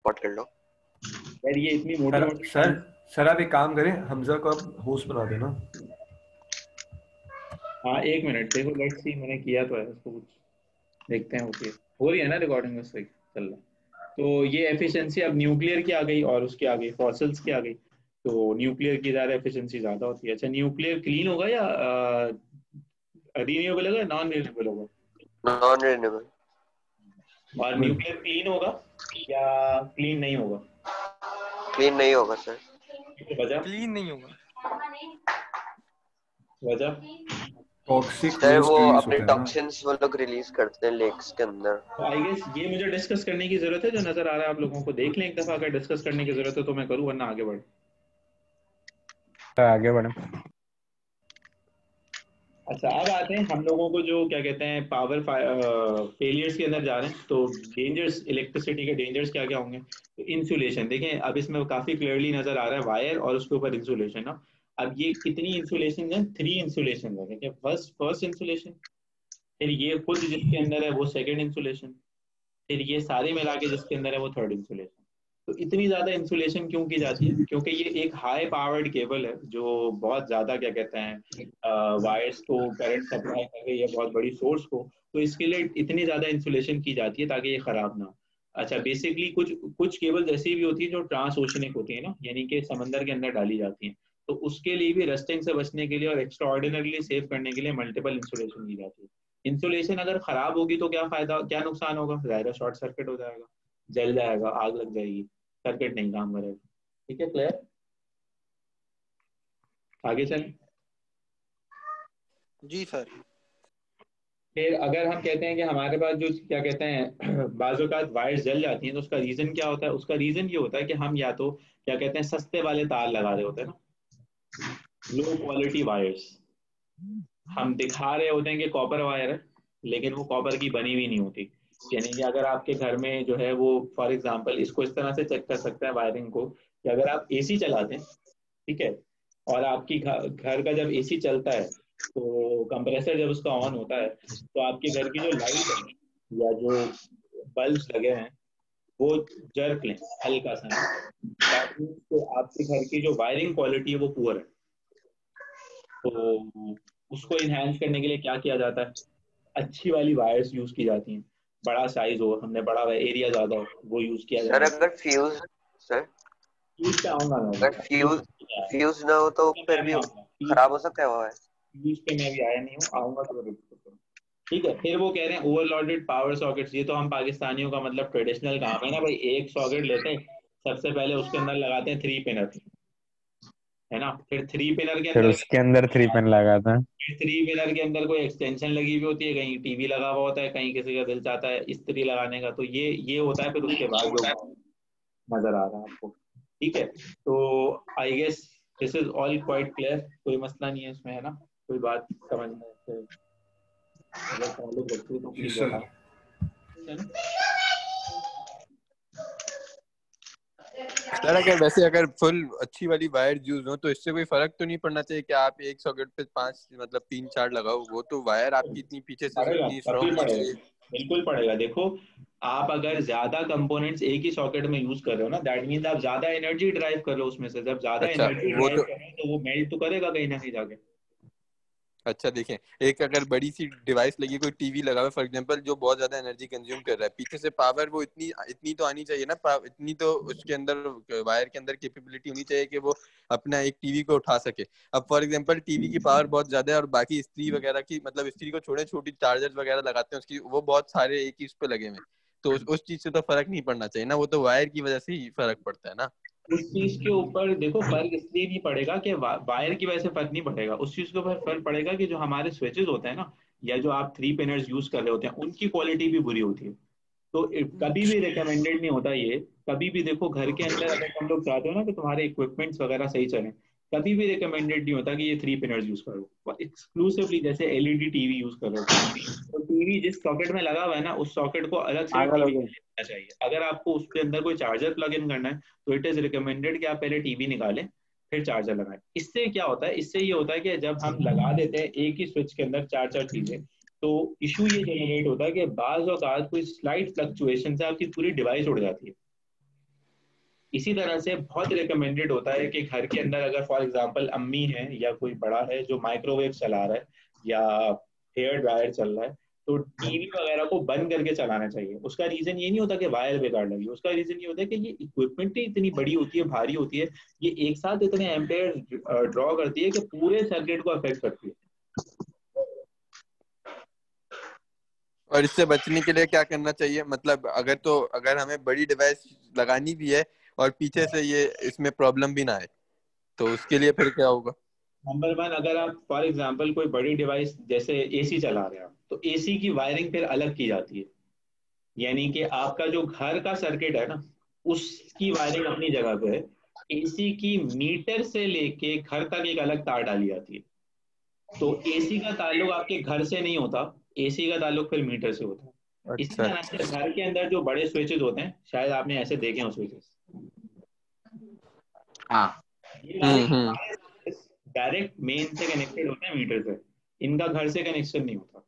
Record कर लो। यार ये इतनी मोटी सर मोटी सर सर आप एक काम करें, हमजा को आप होस्ट बना देना। हाँ 1 मिनट देखो, लेट्स सी, मैंने किया तो है उसको कुछ, देखते हैं होती है, हो रही है ना रिकॉर्डिंग में, सही चल रहा है। तो ये एफिशिएंसी अब न्यूक्लियर की आ गई और उसकी आ गई फॉसिल्स की आ गई। तो न्यूक्लियर की ज़्यादा एफिशिएंसी ज़्यादा होती है। अच्छा, न्यूक्लियर क्लीन होगा या रिन्यूएबल होगा, नॉन रिन्यूएबल होगा? Non renewable. और न्यूक्लियर क्लीन होगा या क्लीन नहीं होगा? क्लीन नहीं होगा सर। वजह? क्लीन नहीं होगा। वजह? टॉक्सिक सर वेस्ट वो रिलीज अपने होता है ना। टॉक्सिन्स वो लोग रिलीज करते हैं लेक्स के अंदर। तो आई गेस ये मुझे डिस्कस करने की जरूरत है, जो नजर आ रहा है आप लोगों को, देख लें एक दफा, अगर डिस्कस करने की जरूरत है तो मैं करूँ, वरना आगे बढ़। आगे बढ़े। अच्छा, अब आते हैं हम लोगों को जो क्या कहते हैं पावर फेलियर्स के अंदर जा रहे हैं। तो डेंजर्स, इलेक्ट्रिसिटी के डेंजर्स क्या क्या होंगे? तो इंसुलेशन देखें, अब इसमें काफी क्लियरली नजर आ रहा है वायर और उसके ऊपर इंसुलेशन ना। अब ये कितनी इंसुलेशन है? 3 इंसुलेशन है। देखिए, फर्स्ट इंसुलेशन, फिर ये खुद जिसके अंदर है वो सेकंड इंसुलेशन, फिर ये सारे मिला के जिसके अंदर है वो थर्ड इंसुलेशन। तो इतनी ज्यादा इंसुलेशन क्यों की जाती है? क्योंकि ये एक हाई पावर्ड केबल है जो बहुत ज्यादा क्या कहते हैं वायर्स को करंट सप्लाई कर रही है, बहुत बड़ी सोर्स को। तो इसके लिए इतनी ज्यादा इंसुलेशन की जाती है ताकि ये खराब ना हो। अच्छा, बेसिकली कुछ कुछ केबल ऐसी भी होती है जो ट्रांस ओशनिक होती है ना, यानी कि समंदर के अंदर डाली जाती हैं। तो उसके लिए भी रस्टिंग से बचने के लिए और एक्स्ट्रा ऑर्डिनरली सेव करने के लिए मल्टीपल इंसुलेशन की जाती है। इंसुलेशन अगर खराब होगी तो क्या फायदा, क्या नुकसान होगा? जाहिर है शॉर्ट सर्किट हो जाएगा, जल जाएगा, आग लग जाएगी, सर्किट नहीं काम करेगा। ठीक है, क्लियर? आगे चलें। जी सर। फिर अगर हम कहते हैं कि हमारे पास जो क्या कहते हैं बाज़ औक़ात वायर्स जल जाती हैं, तो उसका रीजन क्या होता है? उसका रीजन ये होता है कि हम या तो क्या कहते हैं सस्ते वाले तार लगा रहे होते हैं ना, लो क्वालिटी वायर्स। हम दिखा रहे होते हैं कि कॉपर वायर है, लेकिन वो कॉपर की बनी हुई नहीं होती। यानी कि अगर आपके घर में जो है वो, फॉर एग्जांपल इसको इस तरह से चेक कर सकते हैं वायरिंग को, कि अगर आप एसी चलाते हैं, ठीक है, और आपकी घर का जब एसी चलता है तो कंप्रेसर जब उसका ऑन होता है तो आपके घर की जो लाइट है या जो बल्ब्स लगे हैं वो जर्क लें हल्का सा ना। दैट मीन्स कि आपके घर की जो वायरिंग क्वालिटी है वो पुअर है। तो उसको इन्हांस करने के लिए क्या किया जाता है? अच्छी वाली वायर्स यूज की जाती हैं, बड़ा साइज हो, हमने बड़ा एरिया ज्यादा हो, वो यूज किया सर जाएगा। अगर फ्यूज सर यूज पे आऊंगा मैं अभी, अगर फ्यूज फ्यूज ना हो तो मैं फिर भी भी आऊंगा खराब हो सकता है वो है। यूज पे मैं भी आया नहीं हूँ, आऊंगा तो डिस्कस करूँ। ठीक है, फिर वो कह रहे हैं ओवरलोडेड पावर सॉकेट्स। ये तो हम पाकिस्तानियों का मतलब ट्रेडिशनल काम है ना भाई, एक सॉकेट लेते हैं, सबसे पहले उसके अंदर लगाते हैं 3 पिनर, है ना, फिर 3 पिनर के फिर अंदर उसके अंदर 3 पिन लगा था। 3 पिनर के अंदर कोई एक्सटेंशन लगी हुई होती है, कहीं टीवी लगा हुआ होता है, कहीं किसी का दिल चाहता है इस्त्री लगाने का, तो ये होता है। फिर उसके बाद जो नजर आ रहा है आपको, ठीक है। तो I guess this is all quite clear, कोई मसला नहीं है इसमें, है ना? कोई बात समझने से अगर ताल्लुक रखती है तो जी प्लीज सर। बताएं, है ना? सर अगर वैसे अगर फुल अच्छी वाली वायर यूज हो तो इससे कोई फर्क तो नहीं पड़ना चाहिए कि आप एक सॉकेट पे 5 मतलब 3-4 लगाओ? वो तो वायर आपकी इतनी पीछे से पड़ेगा, इतनी कभी स्ट्रॉन्ग होनी पड़ेगा, चाहिए। बिल्कुल पड़ेगा। देखो, आप अगर ज्यादा कंपोनेंट्स एक ही सॉकेट में यूज कर रहे हो ना, दैट मीन्स आप ज्यादा एनर्जी ड्राइव कर रहे हो उसमें से। जब ज्यादा अच्छा एनर्जी वो ड्राइव तो, कर रहे हो तो वो मेल्ट तो करेगा कहीं ना कहीं जाके। अच्छा देखें, एक अगर बड़ी सी डिवाइस लगी, कोई टीवी लगा हुआ फॉर एग्जांपल, जो बहुत ज्यादा एनर्जी कंज्यूम कर रहा है, पीछे से पावर वो इतनी इतनी तो आनी चाहिए ना, इतनी तो उसके अंदर वायर के अंदर कैपेबिलिटी होनी चाहिए कि वो अपना एक टीवी को उठा सके। अब फॉर एग्जांपल टीवी की पावर बहुत ज्यादा है और बाकी इस्त्री वगैरह की, मतलब इस्त्री को छोड़े छोटी चार्जर वगैरह लगाते हैं उसकी, वो बहुत सारे एक ही उस पे लगे हुए, तो उस चीज से तो फर्क नहीं पड़ना चाहिए ना, वो तो वायर की वजह से ही फर्क पड़ता है ना। उस चीज के ऊपर देखो फर्क इसलिए नहीं पड़ेगा कि वायर की वजह से फर्क नहीं पड़ेगा, उस चीज के ऊपर फर्क पड़ेगा कि जो हमारे स्विचेस होते हैं ना, या जो आप 3 पिनर्स यूज कर रहे होते हैं, उनकी क्वालिटी भी बुरी होती है। तो कभी भी रिकमेंडेड नहीं होता ये। कभी भी देखो, घर के अंदर अगर हम लोग चाहते हो ना कि तुम्हारे इक्विपमेंट्स वगैरह सही चलें, कभी भी रिकमेंडेड नहीं होता कि ये 3 पिनर्स यूज करो एक्सक्लूसिवली। जैसे एलईडी टीवी यूज कर रहे हो, तो टीवी जिस सॉकेट में लगा हुआ है ना, उस सॉकेट को अलग से टीवी लेना चाहिए। अगर आपको उसके अंदर कोई चार्जर प्लग इन करना है तो इट इज रिकमेंडेड कि आप पहले टीवी निकालें फिर चार्जर लगाएं। इससे क्या होता है? इससे ये होता है कि जब हम लगा देते हैं एक ही स्विच के अंदर चार चार चीजें, तो इशू ये जनरेट होता है कि बाज औकात कोई स्लाइट फ्लक्चुएशन से आपकी पूरी डिवाइस उड़ जाती है। इसी तरह से बहुत रिकमेंडेड होता है कि घर के अंदर अगर फॉर एग्जांपल अम्मी है या कोई बड़ा है जो माइक्रोवेव चला रहा है या हेयर ड्रायर चल रहा है, तो टीवी वगैरह को बंद करके चलाना चाहिए। उसका रीजन ये नहीं होता कि वायर बेकार लगी, उसका रीजन ये होता है कि ये इक्विपमेंट ही इतनी बड़ी होती है, भारी होती है, ये एक साथ इतने एम्पेयर ड्रॉ करती है कि पूरे सर्किट को अफेक्ट करती है। और इससे बचने के लिए क्या करना चाहिए? मतलब अगर हमें बड़ी डिवाइस लगानी भी है और पीछे से ये इसमें प्रॉब्लम भी ना आए, तो उसके लिए फिर क्या होगा? नंबर वन, अगर आप फॉर एग्जांपल कोई बड़ी डिवाइस जैसे एसी चला रहे हैं तो एसी की वायरिंग फिर अलग की जाती है। यानी कि आपका जो घर का सर्किट है ना, उसकी वायरिंग अपनी जगह पे है। एसी की मीटर से लेके घर तक एक अलग तार डाली जाती है। तो एसी का ताल्लुक आपके घर से नहीं होता, एसी का ताल्लुक फिर मीटर से होता है। इसी अच्छा तरह से घर के अंदर जो बड़े स्विचेस होते हैं, शायद आपने ऐसे देखे हो स्विचेस, हाँ ये वाले हम्म। डायरेक्ट मेन से कनेक्टेड होते हैं मीटर से, इनका घर से कनेक्शन नहीं होता।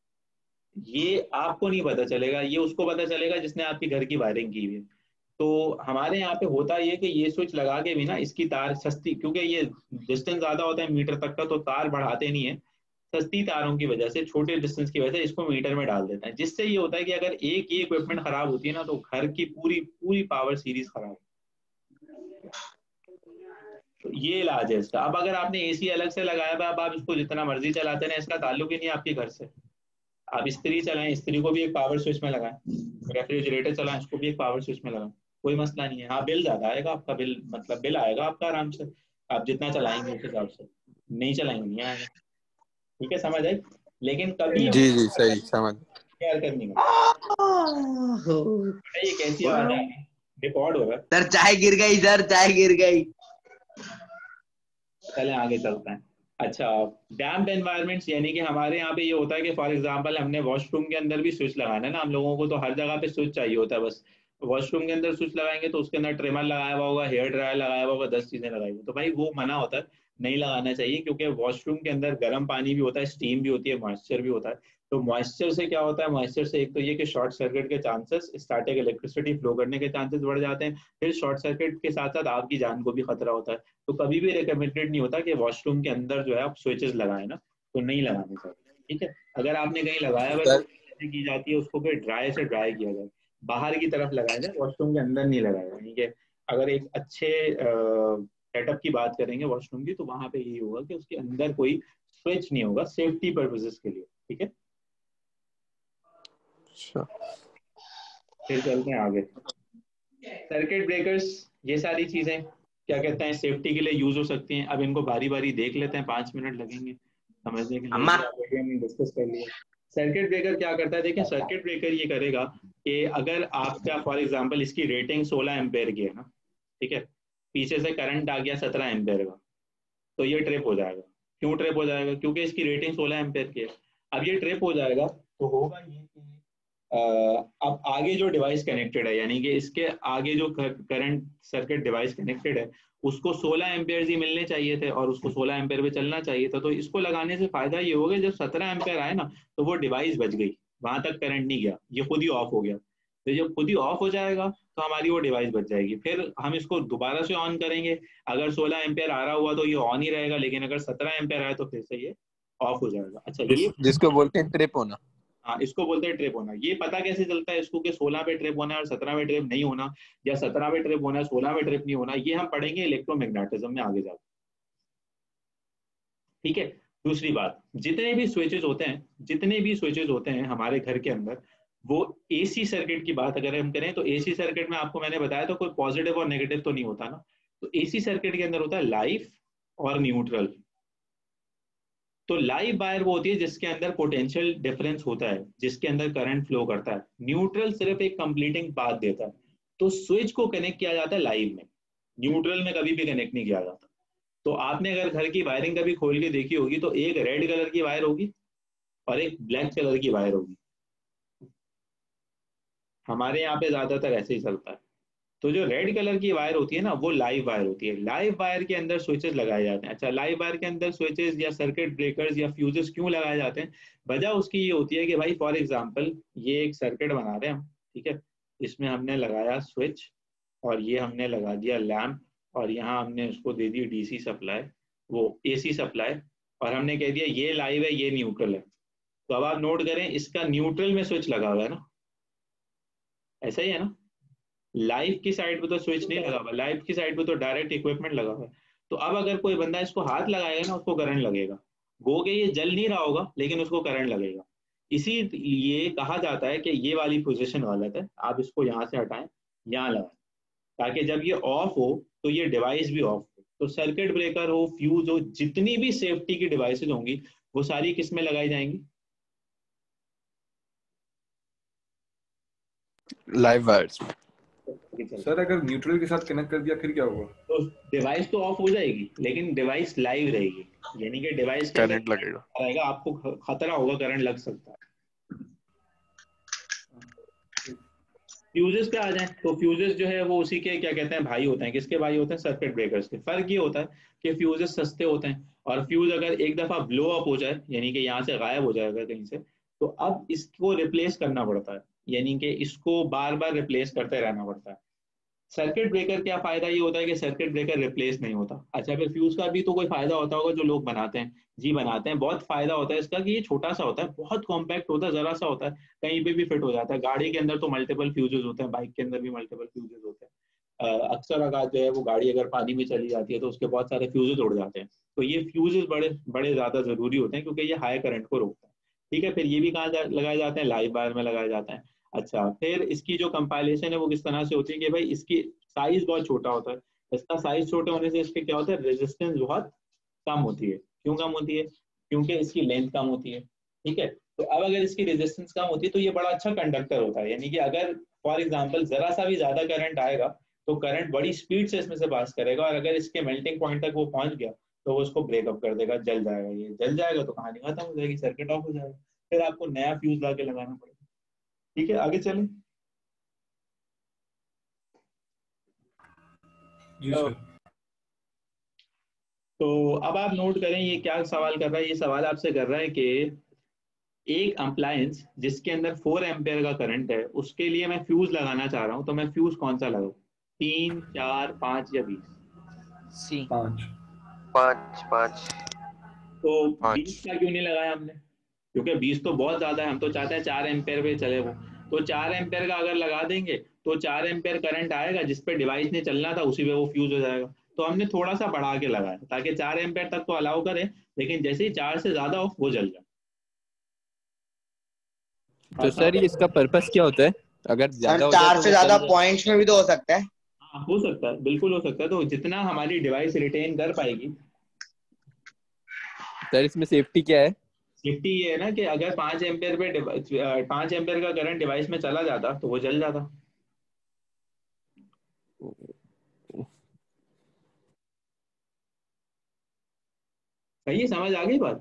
ये आपको नहीं पता चलेगा, ये उसको पता चलेगा जिसने आपके घर की वायरिंग की हुई है। तो हमारे यहाँ पे होता ये कि ये स्विच लगा के भी ना इसकी तार सस्ती, क्योंकि ये डिस्टेंस ज्यादा होता है मीटर तक का, तो तार बढ़ाते नहीं है, सस्ती तारों की वजह से, छोटे डिस्टेंस की वजह से इसको मीटर में डाल देते हैं, जिससे ये होता है कि अगर एक ये इक्विपमेंट खराब होती है ना, तो घर की पूरी पूरी पावर सीरीज खराब है। तो ये इलाज है इसका। अब अगर आपने एसी अलग से लगाया हुआ, अब आप इसको जितना मर्जी चलाते हैं, इसका ताल्लुक ही नहीं है आपके घर से। आप इस्त्री चलाएं, इस्त्री को भी एक पावर स्विच में लगाएं, रेफ्रिजरेटर चलाएं, इसको भी एक पावर स्विच में लगाएं, कोई मसला नहीं है। हाँ, बिल ज्यादा आएगा आपका, बिल मतलब बिल आएगा आपका आराम से, आप जितना चलाएंगे उस हिसाब से, नहीं चलाएंगे नहीं आएगा। ठीक है, समझ आई? लेकिन कभी जी जी सही समझ। केयर करनी है। ये कैसी आवाज है? रिकॉर्ड हो रहा है। सर चाय गिर गई, सर चाय गिर गई। चलें आगे चलते हैं। अच्छा, डैम्प्ड एनवायरनमेंट्स, यानी कि हमारे यहाँ पे ये होता है कि फॉर एग्जांपल हमने वॉशरूम के अंदर भी स्विच लगाना है ना, हम लोगों को तो हर जगह पे स्विच चाहिए होता है। बस वॉशरूम के अंदर स्विच लगाएंगे तो उसके अंदर ट्रिमर लगाया हुआ होगा, हेयर ड्रायर लगाया हुआ होगा, 10 चीजें लगाई हुई, तो भाई वो मना होता है, नहीं लगाना चाहिए, क्योंकि वॉशरूम के अंदर गर्म पानी भी होता है, स्टीम भी होती है, मॉइस्चर भी होता है। तो मॉइस्चर से क्या होता है, मॉइस्चर से एक तो ये कि शॉर्ट सर्किट के चांसेस, स्टैटिक इलेक्ट्रिसिटी फ्लो करने के चांसेस बढ़ जाते हैं, फिर शॉर्ट सर्किट के साथ साथ आपकी जान को भी खतरा होता है। तो कभी भी रिकमेंडेड नहीं होता कि वॉशरूम के अंदर जो है आप स्विचेस लगाएं ना, तो नहीं लगाने चाहिए। ठीक है, अगर आपने कहीं लगाया हुआ तो की जाती है उसको फिर ड्राई से ड्राई किया जाए, बाहर की तरफ लगाया जाए, वॉशरूम के अंदर नहीं लगाया जाए। ठीक है, अगर एक अच्छे सेटअप की बात करेंगे वॉशरूम की, तो वहां पे यही होगा कि उसके अंदर कोई स्विच नहीं होगा, सेफ्टी पर्पसेस के लिए। ठीक है, फिर चलते हैं आगे। सर्किट ब्रेकर्स, ये सारी चीजें क्या कहते हैं सेफ्टी के लिए यूज हो सकती हैं। अब इनको बारी बारी देख लेते हैं, 5 मिनट लगेंगे समझने के लिए, डिस्कस कर लिया। सर्किट ब्रेकर क्या करता है, देखिए सर्किट ब्रेकर ये करेगा कि अगर आपका फॉर एग्जांपल इसकी रेटिंग 16 एम्पेयर की है ना, ठीक है, पीछे से करंट आ गया 17 एम्पेयर का, तो ये ट्रिप हो जाएगा। क्यों ट्रिप हो जाएगा? क्योंकि इसकी रेटिंग 16 एम्पेयर की है। अब ये ट्रिप हो जाएगा तो होगा ये कि अब आगे जो डिवाइस कनेक्टेड है, यानी कि इसके आगे जो करंट सर्किट डिवाइस कनेक्टेड है, उसको 16 एम्पेयर ही मिलने चाहिए थे और उसको 16 एम्पेयर पे चलना चाहिए था। तो इसको लगाने से फायदा ये होगा, जब 17 एम्पेयर आए ना, तो वो डिवाइस बच गई, वहां तक करंट नहीं गया, ये खुद ही ऑफ हो गया। तो जब खुद ही ऑफ हो जाएगा तो हमारी वो डिवाइस बच जाएगी। फिर हम इसको दोबारा से ऑन करेंगे, अगर 16 एम्पेयर आ रहा हुआ तो ये ऑन ही रहेगा, लेकिन अगर 17 एम्पेयर आए तो फिर से ये ऑफ हो जाएगा। अच्छा, ये जिसको बोलते हैं ट्रिप होना। हाँ, इसको बोलते हैं ट्रिप होना। ये पता कैसे चलता है इसको कि 16 पे ट्रिप होना है और 17 पे ट्रिप नहीं होना, या 17 पे ट्रिप होना है 16 पे ट्रिप नहीं होना, ये हम पढ़ेंगे इलेक्ट्रोमैग्नेटिज्म में आगे जाकर। ठीक है, दूसरी बात, जितने भी स्विचेस होते हैं हमारे घर के अंदर, वो एसी सर्किट की बात अगर हम करें तो एसी सर्किट में आपको मैंने बताया था कोई पॉजिटिव और नेगेटिव तो नहीं होता ना। तो एसी सर्किट के अंदर होता है लाइव और न्यूट्रल। तो लाइव वायर वो होती है जिसके अंदर पोटेंशियल डिफरेंस होता है, जिसके अंदर करंट फ्लो करता है। न्यूट्रल सिर्फ एक कंप्लीटिंग पाथ देता है। तो स्विच को कनेक्ट किया जाता है लाइव में, न्यूट्रल में कभी भी कनेक्ट नहीं किया जाता। तो आपने अगर घर की वायरिंग कभी खोल के देखी होगी तो एक रेड कलर की वायर होगी और एक ब्लैक कलर की वायर होगी। हमारे यहाँ पे ज्यादातर ऐसे ही चलता है। तो जो रेड कलर की वायर होती है ना, वो लाइव वायर होती है। लाइव वायर के अंदर स्विचेस लगाए जाते हैं। अच्छा, लाइव वायर के अंदर स्विचेस या सर्किट ब्रेकर्स या फ्यूजेस क्यों लगाए जाते हैं? वजह उसकी ये होती है कि भाई फॉर एग्जांपल ये एक सर्किट बना रहे हैं हम, ठीक है, इसमें हमने लगाया स्विच, और ये हमने लगा दिया लैंप, और यहाँ हमने उसको दे दी डीसी सप्लाई, वो एसी सप्लाई, और हमने कह दिया ये लाइव है ये न्यूट्रल है। तो अब आप नोट करें इसका न्यूट्रल में स्विच लगा हुआ है ना, ऐसा ही है ना। लाइव की साइड पे तो स्विच नहीं लगा हुआ, लाइव की साइड पे तो डायरेक्ट इक्विपमेंट लगा हुआ है। तो अब अगर कोई बंदा इसको हाथ लगाएगा ना उसको करंट लगेगा, गो के ये जल नहीं रहा होगा लेकिन उसको करंट लगेगा। इसी ये कहा जाता है कि ये वाली पोजीशन गलत है, आप इसको यहाँ से हटाएं, यहाँ लगाएं, ताकि जब ये ऑफ हो तो ये डिवाइस भी ऑफ हो। तो सर्किट ब्रेकर हो, फ्यूज हो, जितनी भी सेफ्टी की डिवाइसेज होंगी वो सारी किस में लगाई जाएंगी? Live wires. सर अगर न्यूट्रल के साथ कनेक्ट कर दिया फिर क्या होगा? तो डिवाइस तो ऑफ हो जाएगी लेकिन डिवाइस लाइव रहेगी, यानी कि डिवाइस के करंट लगेगा, रहेगा, आपको खतरा होगा, करंट लग सकता है। फ्यूजेस पे आ जाए तो फ्यूजेस जो है वो उसी के क्या कहते हैं भाई होते हैं। किसके भाई होते हैं? सर्किट ब्रेकर्स के। फर्क ये होता है कि फ्यूजेस सस्ते होते हैं, और फ्यूज अगर एक दफा ब्लो अप हो जाए यानी कि यहाँ से गायब हो जाएगा कहीं से, तो अब इसको रिप्लेस करना पड़ता है, यानी कि इसको बार बार रिप्लेस करते रहना पड़ता है। सर्किट ब्रेकर क्या फायदा ये होता है कि सर्किट ब्रेकर रिप्लेस नहीं होता। अच्छा, फिर फ्यूज का भी तो कोई फायदा होता होगा जो लोग बनाते हैं? जी बनाते हैं। बहुत फायदा होता है इसका कि ये छोटा सा होता है, बहुत कॉम्पैक्ट होता है, जरा सा होता है, कहीं पे भी फिट हो जाता है। गाड़ी के अंदर तो मल्टीपल फ्यूजेस होते हैं, बाइक के अंदर भी मल्टीपल फ्यूजेस होते हैं। अक्सर अगर जो है वो गाड़ी अगर पानी में चली जाती है तो उसके बहुत सारे फ्यूजेस उड़ जाते हैं। तो ये फ्यूजेस बड़े बड़े ज्यादा जरूरी होते हैं क्योंकि ये हाई करंट को रोकता है। ठीक है, फिर ये भी कहाँ लगाए जाते हैं? लाइव वायर में लगाए जाते हैं। अच्छा, फिर इसकी जो कंपाइलेशन है वो किस तरह से होती है कि भाई इसकी साइज बहुत छोटा होता है। इसका साइज छोटे होने से इसके क्या होता है? रेजिस्टेंस बहुत कम होती है। क्यों कम होती है? क्योंकि इसकी लेंथ कम होती है। ठीक है, तो अब अगर इसकी रेजिस्टेंस कम होती है तो ये बड़ा अच्छा कंडक्टर होता है, यानी कि अगर फॉर एग्जांपल जरा सा भी ज्यादा करंट आएगा तो करंट बड़ी स्पीड से इसमें से पास करेगा, और अगर इसके मेल्टिंग पॉइंट तक वो पहुंच गया तो वो उसको ब्रेकअप कर देगा, जल जाएगा। ये जल जाएगा तो कहानी खत्म हो जाएगी, सर्किट ऑफ हो जाएगा, फिर आपको नया फ्यूज ला के लगाना पड़ेगा। ठीक है, आगे चलें। जी सर। तो अब आप नोट करें ये क्या सवाल कर रहा है। ये सवाल आपसे कर रहा है कि एक अप्लायंस जिसके अंदर 4 एम्पेयर का करंट है उसके लिए मैं फ्यूज लगाना चाह रहा हूँ, तो मैं फ्यूज कौन सा लगाऊं? 3, 4, 5 या 20? सी 5। 5 तो 5। 20 का क्यों नहीं लगाया हमने? क्योंकि 20 तो बहुत ज्यादा है, हम तो चाहते हैं 4 एम्पेयर पे चले वो। तो 4 एम्पेयर का अगर लगा देंगे तो 4 एम्पेयर करंट आएगा, जिस पे डिवाइस ने चलना था उसी पे वो फ्यूज हो जाएगा। तो हमने थोड़ा सा बढ़ा के लगाया ताकि 4 एम्पेयर तक तो अलाउ करे, लेकिन जैसे ही 4 से ज्यादा हो वो जल जाए। तो सर ये इसका पर्पस क्या होता है? अगर सर ज्यादा हो जाए 4 तो से वो ज्यादा जल जाए। पॉइंट्स में भी तो हो सकता है। हाँ, हो सकता है, बिल्कुल हो सकता है। तो जितना हमारी डिवाइस रिटेन कर पाएगी। सर इसमें सेफ्टी क्या है? सेफ्टी ये है ना कि अगर 5 एम्पेयर पे 5 एम्पेयर का करंट डिवाइस में चला जाता तो वो जल जाता। सही है, समझ आ गई बात?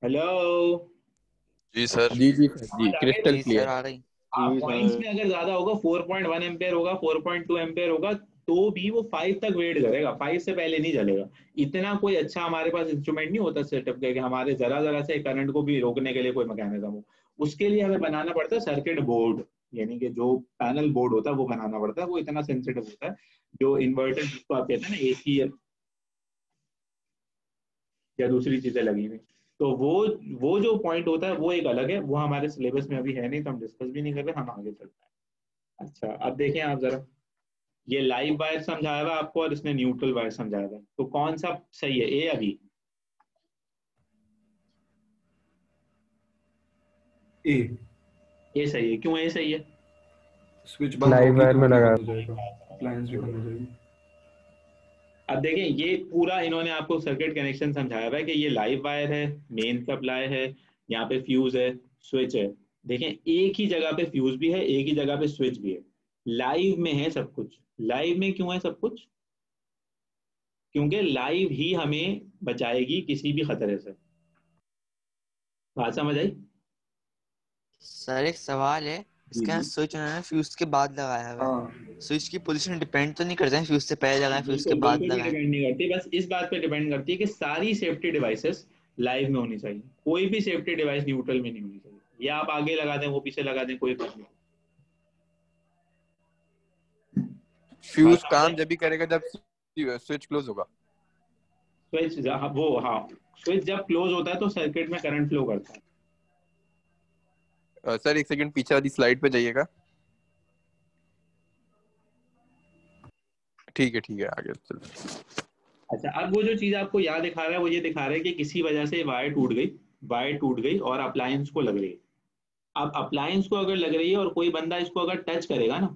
हेलो, जी सर, जी जी सर, जी समझ आ गई? क्रिस्टल जी सर क्लियर। आ रही। पॉइंट्स में अगर ज्यादा होगा, 4.1 एम्पेयर होगा, 4.2 एम्पेयर होगा, तो भी वो 5 तक वेट करेगा, 5 से पहले नहीं चलेगा। इतना कोई अच्छा हमारे पास इंस्ट्रूमेंट नहीं होता सेटअप का कि हमारे जरा जरा से करंट को भी रोकने के लिए कोई मैकेनिज्म हो। उसके लिए हमें बनाना पड़ता है सर्किट बोर्ड, यानी कि जो पैनल बोर्ड होता है वो बनाना पड़ता है। वो इतना सेंसिटिव होता है, जो इन्वर्टर जिसको आप कहते हैं ना, एसी या दूसरी चीजें लगी हुई। तो वो जो पॉइंट होता है वो एक अलग है, वो हमारे सिलेबस में अभी है नहीं, तो हम डिस्कस भी नहीं कर रहे, हम आगे चलते हैं। अच्छा, अब देखें आप जरा, ये लाइव वायर समझाया हुआ आपको और इसने न्यूट्रल वायर समझाया हुआ, तो कौन सा सही है, ए या बी? ए। ए सही है। क्यों ए सही है? स्विच बंद लाइव होगी वायर तो में वो भी लगा। बंद हो जाएगा, अप्लायंस भी बंद हो जाएगी। अब देखें, ये पूरा इन्होंने आपको सर्किट कनेक्शन समझाया हुआ है कि ये लाइव वायर है, मेन सप्लाई है, यहाँ पे फ्यूज है, स्विच है। देखें, एक ही जगह पे फ्यूज भी है, एक ही जगह पे स्विच भी है, लाइव में है सब कुछ। लाइव में क्यों है सब कुछ? क्योंकि लाइव ही हमें बचाएगी किसी भी खतरे से। बात समझ आई? सर एक सवाल है, इसका जी। स्विच उन्होंने फ्यूज के बाद लगाया हुआ है। हाँ स्विच की पोजीशन डिपेंड तो नहीं करता है, फ्यूज से पहले लगाए फ्यूज के बिल्कुल बाद बिल्कुल भी लगाए। डिपेंड नहीं करती, बस इस बात पे डिपेंड करती है कि सारी सेफ्टी डिवाइसेस लाइव में होनी चाहिए। कोई भी सेफ्टी डिवाइस न्यूट्रल में नहीं होनी चाहिए। या आप आगे लगा दें वो पीछे लगा दें, कोई फर्क नहीं। फ्यूज काम जब भी करेगा जब स्विच क्लोज होगा। स्विच वो हाँ, स्विच जब क्लोज होता है तो सर्किट में करंट फ्लो करता है। सर एक सेकंड पीछे वाली स्लाइड पे जाइएगा। ठीक है आगे चल। अच्छा, अब वो जो चीज आपको याद दिखा रहा है वो ये दिखा रहा है कि किसी वजह से वायर टूट गई और अप्लायंस को लग रही है। अब अप्लायंस को अगर लग रही है और कोई बंदा इसको अगर टच करेगा ना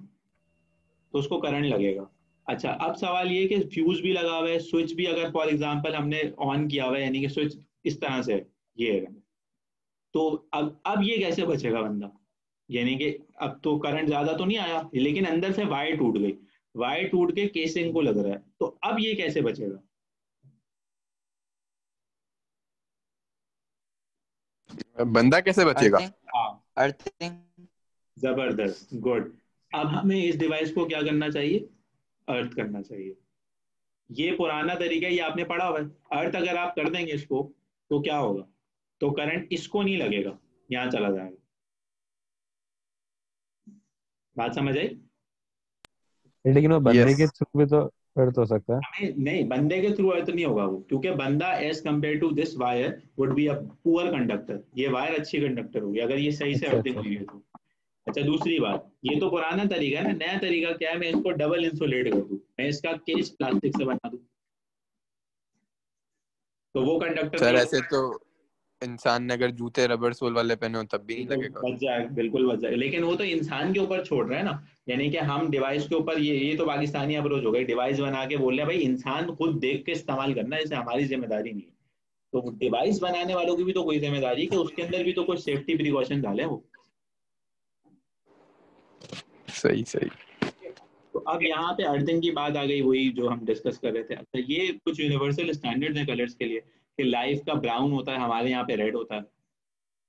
तो उसको करंट लगेगा। अच्छा, अब सवाल ये कि फ्यूज भी लगा हुआ है, स्विच भी अगर फॉर एग्जांपल हमने ऑन किया हुआ है, यानी कि स्विच इस तरह से है, ये है, तो अब ये कैसे बचेगा बंदा? यानी कि अब तो करंट ज्यादा तो नहीं आया, लेकिन अंदर से वायर टूट गई, वायर टूट के केसिंग को लग रहा है, तो अब ये कैसे बचेगा? बंदा कैसे बचेगा? अर्थिंग हाँ, अर्थिंग जबरदस्त, गुड। अब हमें इस डिवाइस को क्या करना चाहिए? अर्थ करना चाहिए। ये पुराना तरीका है, ये आपने पढ़ा हुआ है। अर्थ अगर आप कर देंगे इसको तो क्या होगा? तो करंट इसको नहीं लगेगा, यहाँ चला जाएगा। बात समझ आई? लेकिन वो बंदे के यस थ्रू भी तो अर्थ हो सकता है। हमें नहीं, बंदे के थ्रू अर्थ नहीं होगा वो, क्योंकि बंदा as compared to this wire would be a poor conductor. ये वायर अच्छी कंडक्टर होगी अगर ये सही से अच्छा अर्थिंग अच्छा। हुई है तो। अच्छा, दूसरी बात, ये तो पुराना तरीका है ना, नया तरीका क्या है? मैं इसको डबल इंसुलेट कर दूं, मैं इसका केस प्लास्टिक से बना दूं, तो वो कंडक्टर सर, नहीं ऐसे तो इंसान ने अगर जूते रबर सोल वाले पहने हो तब भी ये नहीं तो लगेगा। बच जाए, बिल्कुल बच जाए, लेकिन वो तो इंसान के ऊपर छोड़ रहा है ना। यानी कि हम डिवाइस के ऊपर, ये तो पाकिस्तानी अप्रोच हो गई, डिवाइस बना के बोल रहे हैं भाई इंसान खुद देख के इस्तेमाल करना है, इसे हमारी जिम्मेदारी नहीं है। तो डिवाइस बनाने वालों की भी तो कोई जिम्मेदारी है कि उसके अंदर भी तो कुछ सेफ्टी प्रिकॉशन डाले वो। सही सही। तो अब यहाँ पे अर्थिंग की बात आ गई, वही जो हम डिस्कस कर रहे थे। अच्छा, ये कुछ यूनिवर्सल स्टैंडर्ड्स हैं कलर्स के लिए, कि लाइफ का ब्राउन होता है, हमारे यहाँ पे रेड होता है।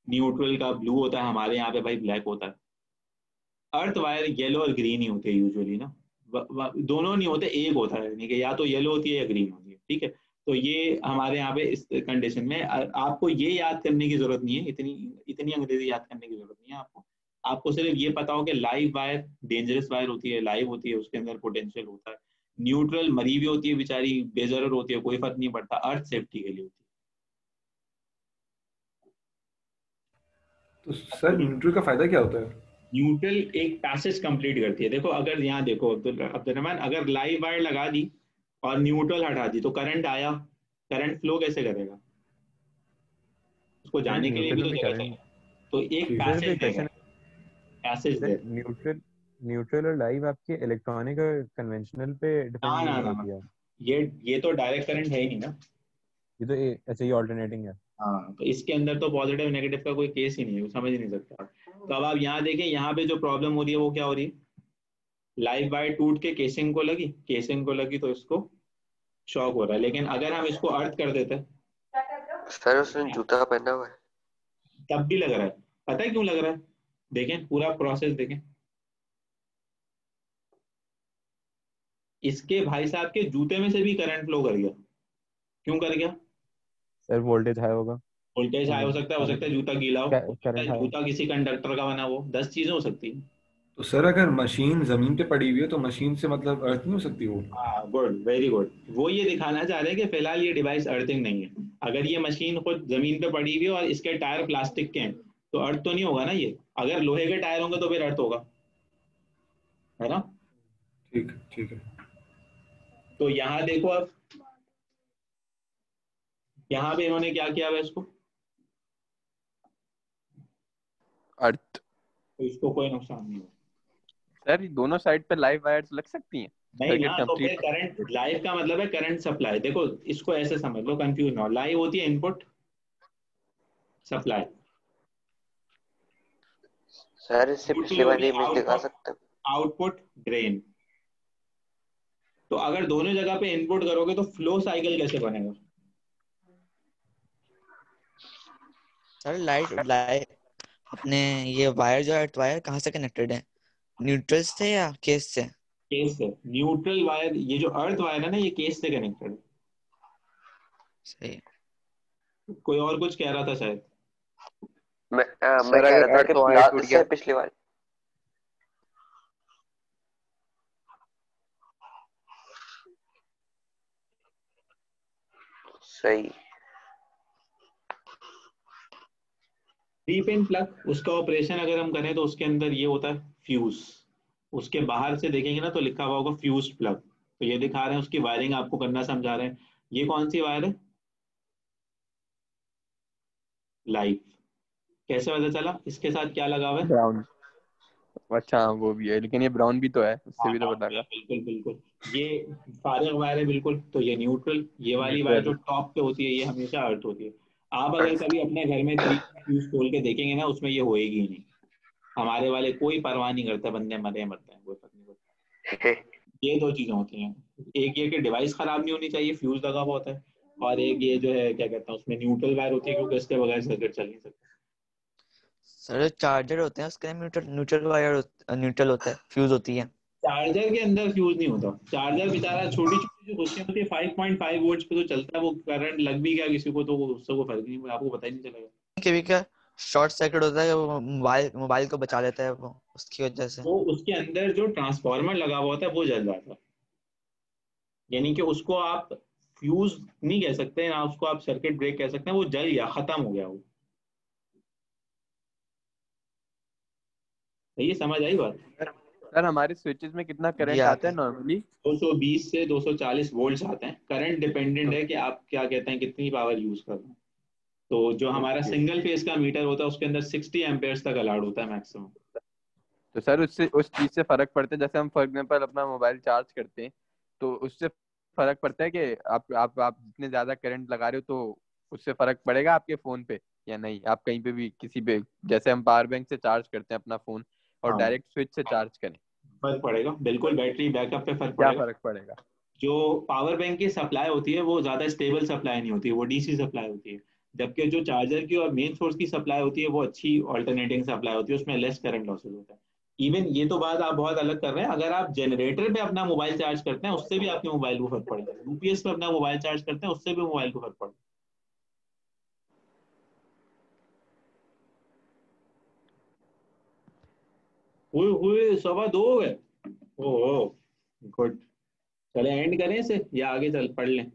न्यूट्रल का ब्लू होता है, हमारे यहाँ पे भाई ब्लैक होता है। अर्थ वायर येलो और ग्रीन ही होते हैं यूजुअली ना, दोनों नहीं होते, एक होता है, यानी कि या तो येलो होती है या ग्रीन होती है, ठीक है। तो ये हमारे यहाँ पे इस कंडीशन में आपको ये याद करने की जरूरत नहीं है, इतनी इतनी अंग्रेजी याद करने की जरूरत नहीं है आपको। आपको सिर्फ ये पता हो कि लाइव वायर डेंजरस वायर होती है, लाइव होती है, उसके अंदर पोटेंशियल होता है। न्यूट्रल मरी हुई होती है बेचारी, बेजरर होती है, कोई फर्क नहीं पड़ता, अर्थ सेफ्टी के लिए होती तो सर है। न्यूट्रल का फायदा क्या होता है? न्यूट्रल एक पैसेज कंप्लीट करती है। देखो, अगर यहाँ देखो अब्दुल रहमान, अगर लाइव वायर लगा दी और न्यूट्रल हटा दी तो करंट आया, करंट फ्लो कैसे करेगा? उसको सर जाने के लिए भी न्यूट्रल तो में जगह करंट। चाहिए, तो एक ठीक है। सर पैसेज पे देगा, क्वेश्चन। पैसेज सर दे। न्यूट्रल न्यूट्रल और लाइव आपके इलेक्ट्रॉनिक और कन्वेंशनल पे ना डिपेंड ना नहीं ना ना, होती है। ये तो डायरेक्ट करंट है ही नहीं ना। ये तो ऐसे ही ऑल्टरनेटिंग है। हाँ, तो इसके अंदर तो पॉजिटिव नेगेटिव का कोई केस ही नहीं है, वो समझ ही नहीं सकता। तो अब आप यहाँ देखें, यहाँ पे जो प्रॉब्लम हो रही है वो क्या हो रही है? लाइव वायर टूट के केसिंग को लगी तो इसको शॉक हो रहा है। लेकिन अगर हम इसको अर्थ कर देते सर उसने जूता पहना हुआ है। तब भी लग रहा है। पता है क्यों लग रहा है? देखें पूरा प्रोसेस देखें। इसके भाई साहब के जूते में से भी करंट फ्लो कर गया। क्यों कर गया? सर वोल्टेज हाई होगा। वोल्टेज हाई हो सकता है जूता गीला हो सकता करंट है हाई। जूता किसी कंडक्टर का बना हो, 10 चीजें हो सकती हैं। तो सर अगर मशीन जमीन पे पड़ी हुई है तो मशीन से मतलब अर्थ नहीं हो सकती वो? हाँ, गुड, वेरी गुड। वो ये दिखाना चाह रहे हैं कि फिलहाल ये डिवाइस अर्थिंग नहीं है। अगर ये मशीन खुद जमीन पे पड़ी हुई है और इसके टायर प्लास्टिक के हैं तो अर्थ तो नहीं होगा ना ये। अगर लोहे के टायर होंगे तो फिर अर्थ होगा, है ना। ठीक ठीक है। तो यहाँ देखो, अब यहाँ पे इन्होंने क्या किया हुआ है इसको, अर्थ। तो इसको कोई नुकसान नहीं होगा। सर दोनों साइड पे लाइव वायर्स लग सकती हैं नहीं ना, सर्किट तो फिर कंप्लीट। करंट लाइव का मतलब है करंट सप्लाई। देखो, इसको ऐसे समझ लो, कंफ्यूज ना हो। लाइव होती है इनपुट, सप्लाई। सर इससे न्यूट्रल पिछली होती वाली है इमेज दिखा आउटपुट, सकते हैं? Output drain. तो अगर दोनों जगह पे इनपुट करोगे तो फ्लो साइकिल कैसे बनेगा? सर लाइट लाइट अपने ये वायर जो है अर्थ वायर कहाँ से कनेक्टेड है? न्यूट्रल से या केस से? केस से। न्यूट्रल वायर, ये जो अर्थ वायर है ना, ये केस से कनेक्टेड है। सही। कोई और कुछ कह रहा था शायद। मैं सर कह रहा अगर था अर्थ कि वायर टूट इससे गया। पिछली वाली सही। 3 पिन प्लग, उसका ऑपरेशन अगर हम करें तो उसके अंदर ये होता है फ्यूज। उसके बाहर से देखेंगे ना तो लिखा हुआ होगा फ्यूज प्लग। तो ये दिखा रहे हैं, उसकी वायरिंग आपको करना समझा रहे हैं। ये कौन सी वायर है? लाइव। कैसे पता चला? इसके साथ क्या लगा हुआ है? ब्राउन। अच्छा हाँ, वो भी है, लेकिन ये ब्राउन भी तो है, उससे हाँ भी तो हाँ, पता लगा। बिल्कुल बिल्कुल। ये फारिग वायर है बिल्कुल, तो ये न्यूट्रल। ये वाली वायर जो न्यूट्रल। टॉप पे होती है ये हमेशा अर्थ होती है। आप अगर अर्थ। कभी अपने घर में 3 फ्यूज खोल के देखेंगे ना, उसमें ये होएगी ही नहीं। हमारे वाले कोई परवाह नहीं करते, बंदे मरे मरते हैं, कोई फर्क नहीं पड़ता। ये 2 चीजें होती हैं। एक ये कि डिवाइस खराब नहीं होनी चाहिए, फ्यूज लगा हुआ होता है। और एक ये जो है क्या कहते हैं, उसमें न्यूट्रल वायर होती है, क्योंकि इसके बगैर सर्किट चल नहीं सकता। सर जो चार्जर होते हैं उसके न्यूट्रल न्यूट्रल वायर न्यूट्रल होता है, फ्यूज होती है। चार्जर के अंदर फ्यूज नहीं होता। चार्जर बेचारा छोटी छोटी जो कुर्सियां होती है 5.5 वोल्ट पे तो चलता है, वो करंट लग भी गया किसी को तो उससे कोई फर्क नहीं, आपको पता ही नहीं चलेगा। कभी क्या शॉर्ट सर्किट होता है, वो मोबाइल मोबाइल को बचा लेता है वो, उसकी वजह से। तो उसके अंदर जो ट्रांसफार्मर लगा हुआ होता है वो जल जाता है। यानी कि उसको आप फ्यूज नहीं कह सकते ना, उसको आप सर्किट ब्रेक कह सकते हैं। वो जल गया, खत्म हो गया वो। ये समझ आई बात? सर हमारे स्विचेस में कितना ये करंट आता आते है हैं। नॉर्मली? 220 से 240 वोल्ट आते हैं। करंट डिपेंडेंट है कि आप क्या कहते हैं कितनी पावर यूज कर रहे हैं। तो जो हमारा ओके। सिंगल फेज का मीटर होता है उसके अंदर 60 एम्पेयर्स तक अलाउड होता है मैक्सिमम। तो सर उससे उस चीज से फर्क पड़ता है, जैसे हम फॉर एग्जांपल अपना मोबाइल चार्ज करते हैं तो उससे फर्क पड़ता है कि आप जितने ज्यादा करंट लगा रहे हो तो उससे फर्क पड़ेगा आपके फोन पे या नहीं? आप कहीं पे भी किसी पे, जैसे हम पावर बैंक से चार्ज करते हैं अपना फोन और हाँ, डायरेक्ट स्विच से चार्ज करें, फर्क पड़ेगा बिल्कुल, बैटरी बैकअप पे फर्क क्या पड़ेगा। फर्क पड़ेगा? जो पावर बैंक की सप्लाई होती है वो ज्यादा स्टेबल सप्लाई नहीं होती है, वो डीसी सप्लाई होती है। जबकि जो चार्जर की और मेन सोर्स की सप्लाई होती है वो अच्छी ऑल्टरनेटिंग सप्लाई होती है, उसमें लेस करंट लॉसेज होता है। इवन ये तो बात आप बहुत अलग कर रहे हैं, अगर आप जनरेटर पे अपना मोबाइल चार्ज करते हैं उससे भी आपके मोबाइल को फर्क पड़ेगा। यूपीएस पे अपना मोबाइल चार्ज करते हैं उससे भी मोबाइल को फर्क पड़ेगा। हुए हुए 2:15 हो गए। ओहो, गुड। चले एंड करें इसे या आगे चल पढ़ लें?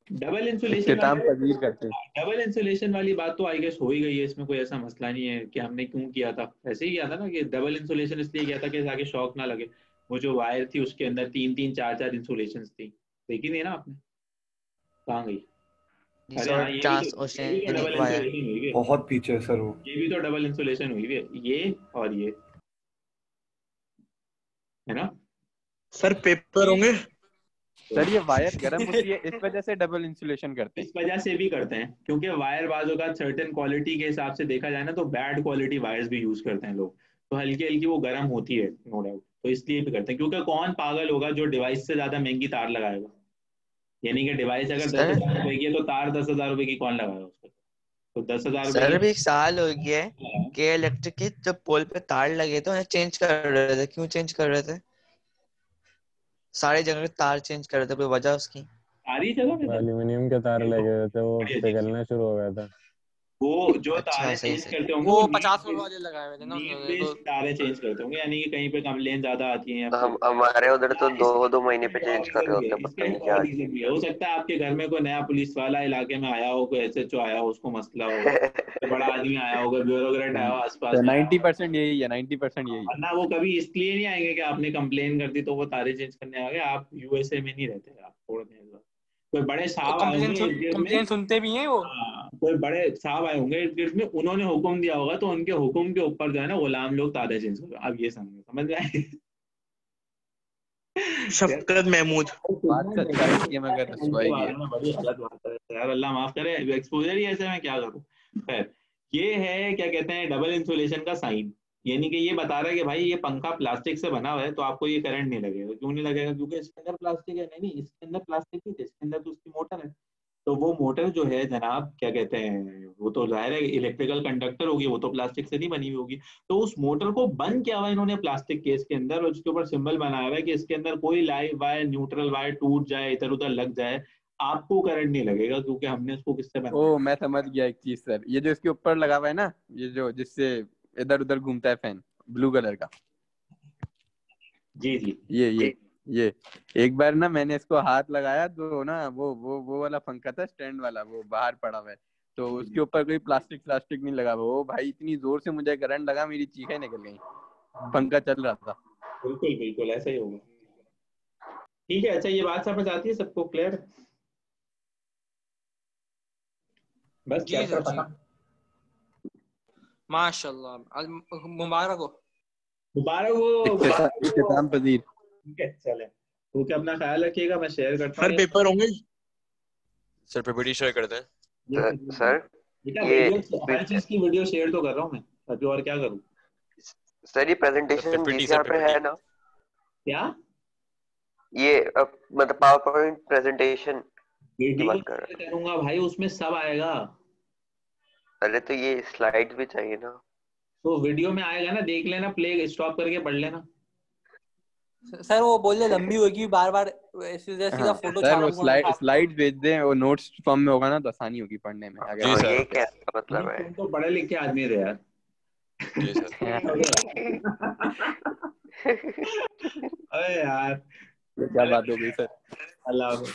डबल इंसुलेशन इख्तिताम वाली पजीर करते हैं। डबल इंसुलेशन वाली बात तो आई गेस हो ही गई है। इसमें कोई ऐसा मसला नहीं है कि हमने क्यों किया था। ऐसे ही किया था ना कि डबल इंसुलेशन इसलिए किया था कि ताकि शॉक ना लगे। वो जो वायर थी उसके अंदर 3-3 4-4 इंसुलेशन थी। देखी नहीं ना आपने? कहाँ गई? अरे और हाँ, ट्रांस ये भी तो डबल ओशियनिक वायर। इंसुलेशन हुई है। बहुत पीछे है सर वो। ये भी तो डबल इंसुलेशन हुई है, ये और ये, है ना? सर पेपर होंगे। सर ये वायर गर्म होती है इस वजह से डबल इंसुलेशन करते इस हैं? वजह से भी करते हैं क्योंकि वायर बाजों का सर्टेन क्वालिटी के हिसाब से देखा जाए ना तो बैड क्वालिटी वायर्स भी यूज करते हैं लोग। तो हल्की हल्की वो गर्म होती है, नो डाउट। तो इसलिए भी करते हैं, क्योंकि कौन पागल होगा जो डिवाइस से ज्यादा महंगी तार लगाएगा। यानी कि डिवाइस अगर दस सर हजार रुपए की है तो तार 10,000 रुपए की कौन लगाएगा उसको? तो 10,000 रुपए सर की। अभी 1 साल हो गया है कि इलेक्ट्रिक के जब पोल पे तार लगे तो उन्हें चेंज कर रहे थे। क्यों चेंज कर रहे थे? सारी जगह तार चेंज कर रहे थे, कोई वजह उसकी? सारी जगह पे था। एल्यूमिनियम के तार ये तो लगे हुए थे, वो बड़ी अजीब सी पिघलना शुरू हो गया था। वो जो अच्छा तारें सही चेंज सही। करते होंगे वो वो 50 वाले लगाए हुए थे ना नीड उन्होंने तो। बेस्ड तारें चेंज करते होंगे, यानी कि कहीं पे कंप्लेन ज्यादा आती है या फिर। हम हमारे उधर तो दो इसका दो इसका महीने पे एक और चेंज कर रीजन रहे भी है, होते हैं, इसका पता नहीं एक क्या। और रीजन भी है। हो सकता है आपके घर में कोई नया पुलिस वाला इलाके में आया हो, कोई एसएचओ आया हो, उसको मसला हो, कोई बड़ा आदमी आया होगा, ब्यूरोक्रेट आया हो आसपास तो में आया हो। 90% यही है, 90% यही है। वरना वो कभी इसलिए नहीं आएंगे कि आपने कंप्लेन कर दी तो वो तारे चेंज करने आ गए। आप यूएसए में नहीं रहते, आप छोड़ दें इस बात। कोई बड़े साहब आए कंप्लेन होंगे इर्द गिर्द में। कंप्लेन सुनते भी हैं वो। हाँ, कोई बड़े साहब आए होंगे इर्द गिर्द में, उन्होंने हुक्म दिया होगा तो उनके हुक्म के ऊपर जो है ना गुलाम लोग तारे चेंज कर। अब ये समझ में आए? शफकत महमूद। बात सच्चाई की है मगर उनके रसवाई की बारे है। में बड़ी गलत बात है यार, अल्लाह माफ करे। एक्सपोजर ही ऐसे, मैं क्या करूं। खैर, ये है क्या कहते हैं डबल इंसुलेशन का साइन। यानी कि ये बता रहा है कि भाई ये पंखा प्लास्टिक से बना हुआ है तो आपको ये करंट नहीं लगेगा। क्यों नहीं लगेगा? क्योंकि इसके अंदर प्लास्टिक है। नहीं नहीं, इसके अंदर प्लास्टिक नहीं थे, इसके अंदर तो उसकी मोटर है। तो वो मोटर जो है जनाब क्या कहते हैं, वो तो जाहिर है इलेक्ट्रिकल कंडक्टर होगी, वो तो प्लास्टिक से नहीं बनी हुई होगी। तो उस मोटर को बंद किया हुआ है इन्होंने प्लास्टिक केस के अंदर, और उसके ऊपर सिंबल बनाया हुआ है कि इसके अंदर कोई लाइव वायर न्यूट्रल वायर टूट जाए, इधर उधर लग जाए, आपको करंट नहीं लगेगा, क्योंकि हमने उसको किससे बनाया। ओ मैं समझ गया एक चीज सर, ये जो इसके ऊपर लगा हुआ है ना, ये जो जिससे इधर उधर घूमता है फैन, ब्लू कलर का, जी जी। ये ये एक बार ना मैंने इसको हाथ लगाया तो ना वो वाला पंखा था स्टैंड वाला, वो बाहर पड़ा हुआ है, तो उसके ऊपर कोई प्लास्टिक नहीं लगा हुआ। वो भाई इतनी जोर से मुझे करंट लगा, मेरी चीखें निकल गई। पंखा चल रहा था। बिल्कुल बिल्कुल ऐसा ही होगा। ठीक है, अच्छा ये बात समझ आती है सबको, क्लियर? बस जी चैप्टर सर जी, खत्म। माशाल्लाह, आज मुबारक हो। मुबारक हो। इख्तिताम पजीर। ठीक है चले, तो क्या अपना ख्याल रखिएगा, मैं शेयर करता सर हूँ पेपर होंगे? सर पेपर शेयर करते हैं। सर बेटा ये वीडियो, हर चीज की वीडियो शेयर तो कर रहा हूँ मैं, अभी और क्या करूँ? सर ये प्रेजेंटेशन वीसीआर पे है ना? क्या ये मतलब पावर पॉइंट प्रेजेंटेशन की वीडियो बात कर शेयर रहा करूंगा भाई, उसमें सब आएगा। हूँ। अरे तो ये स्लाइड भी चाहिए ना। तो वीडियो में आएगा ना, देख लेना, प्ले स्टॉप करके पढ़ लेना। सर वो बोले लंबी होगी, बार बार सीधा सीधा हाँ फोटो सर, वो छापूंगा मैं। स्लाइड भेज दें, वो नोट्स फॉर्म में होगा ना तो आसानी होगी पढ़ने में। अगर हाँ, ये क्या मतलब है? तुम तो पढ़े लिखे आदमी थे यार। जी सर। अरे यार, क्या बात हो गई सर। अल्लाह हाफिज़।